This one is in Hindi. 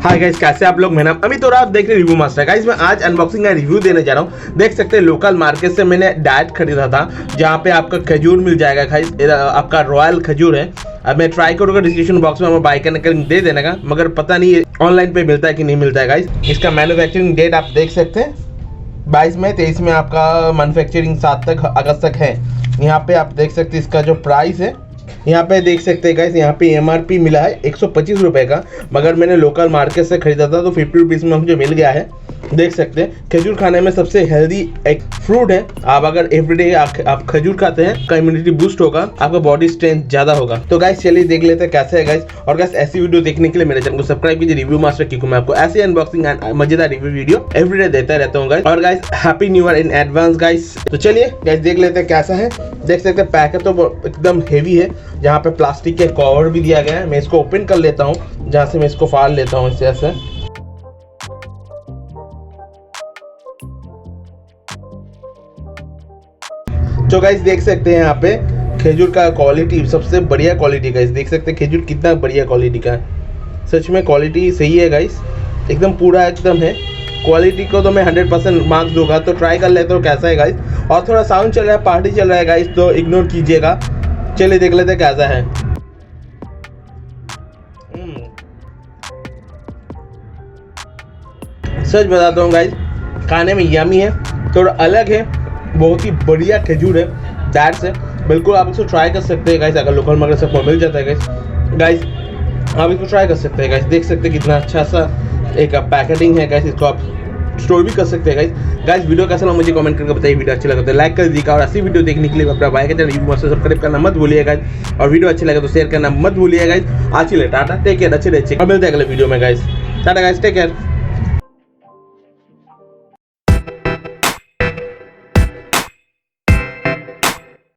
हाय गाइस, कैसे आप लोग। मेरा नाम अमित और आप देख रहे हैं रिव्यू मास्टर। गाइस मैं आज अनबॉक्सिंग का रिव्यू देने जा रहा हूँ। देख सकते हैं लोकल मार्केट से मैंने डाइट खरीदा था, जहाँ पे आपका खजूर मिल जाएगा। गाइस आपका रॉयल खजूर है। अब मैं ट्राई करूँगा डिस्क्रिप्शन बॉक्स में हमें बाय करने का लिंक दे देने का, मगर पता नहीं ऑनलाइन पे मिलता है कि नहीं मिलता है। गाइस इसका मैन्युफैक्चरिंग डेट आप देख सकते हैं 22 में 23 में आपका मैन्युफैक्चरिंग 7 अगस्त तक है। यहाँ पे आप देख सकते हैं इसका जो प्राइस है, यहाँ पे देख सकते हैं गाइस, यहाँ पे एमआरपी मिला है 125 रुपये का, मगर मैंने लोकल मार्केट से खरीदा था तो 50 रुपीज़ में मुझे मिल गया है। देख सकते हैं खजूर खाने में सबसे हेल्दी एक फ्रूट है। आप अगर एवरीडे आप खजूर खाते हैं, का इम्यूनिटी बूस्ट होगा, आपका बॉडी स्ट्रेंथ ज़्यादा होगा। तो गाइस चलिए देख लेते हैं कैसे है गाइस। और गाइस ऐसी वीडियो देखने के लिए मेरे चैनल को सब्सक्राइब कीजिए रिव्यू मास्टर, क्योंकि मैं आपको ऐसी अनबॉक्सिंग एंड मजेदार रिव्यू वीडियो एवरीडे देता रहता हूँ गाइस। और guys happy new year in advance guys. तो चलिए गाइस देख लेते हैं कैसा है। देख सकते हैं पैकेट तो एकदम हेवी है, जहाँ पे प्लास्टिक के कवर भी दिया गया है। मैं इसको ओपन कर लेता हूँ, जहाँ से मैं इसको फाड़ लेता हूँ इसे ऐसे। तो गाइस देख सकते हैं यहाँ पे खजूर का क्वालिटी सबसे बढ़िया क्वालिटी। गाइस देख सकते हैं खजूर कितना बढ़िया क्वालिटी का है। सच में क्वालिटी सही है गाइस, एकदम पूरा एकदम है। क्वालिटी को तो मैं 100% मार्क्स दूंगा। तो ट्राई कर लेते हो कैसा है गाइस। और थोड़ा साउंड चल रहा है, पार्टी चल रहा है गाइस, तो इग्नोर कीजिएगा। चलिए देख लेते हैं कैसा है। सच बताता हूँ गाइस, खाने में यमी है, थोड़ा अलग है, बहुत ही बढ़िया खजूर है। दैट्स है, बिल्कुल आप इसको ट्राई कर सकते हैं गाइस। अगर लोकल मार्केट से मिल जाता है गाइस आप इसको ट्राई कर सकते हैं गाइस। देख सकते हैं कितना अच्छा सा एक पैकेटिंग है गाइस। इसको आप स्टोर भी कर सकते हैं गाइस। वीडियो कैसा लगा मुझे कमेंट करके बताइए। वीडियो अच्छा लगा तो लाइक कर दीजिएगा, और ऐसी वीडियो देखने के लिए अपना भाई के चैनल रिव्यू मास्टर सब्सक्राइब करना मत भूलिएगा। और वीडियो अच्छी लगे तो शेयर करना मत भूलिएगा गाइस। आज के लिए टाटा, टेक केयर, अच्छे रहिए और मिलते हैं अगले वीडियो में guys. Tata guys, take care.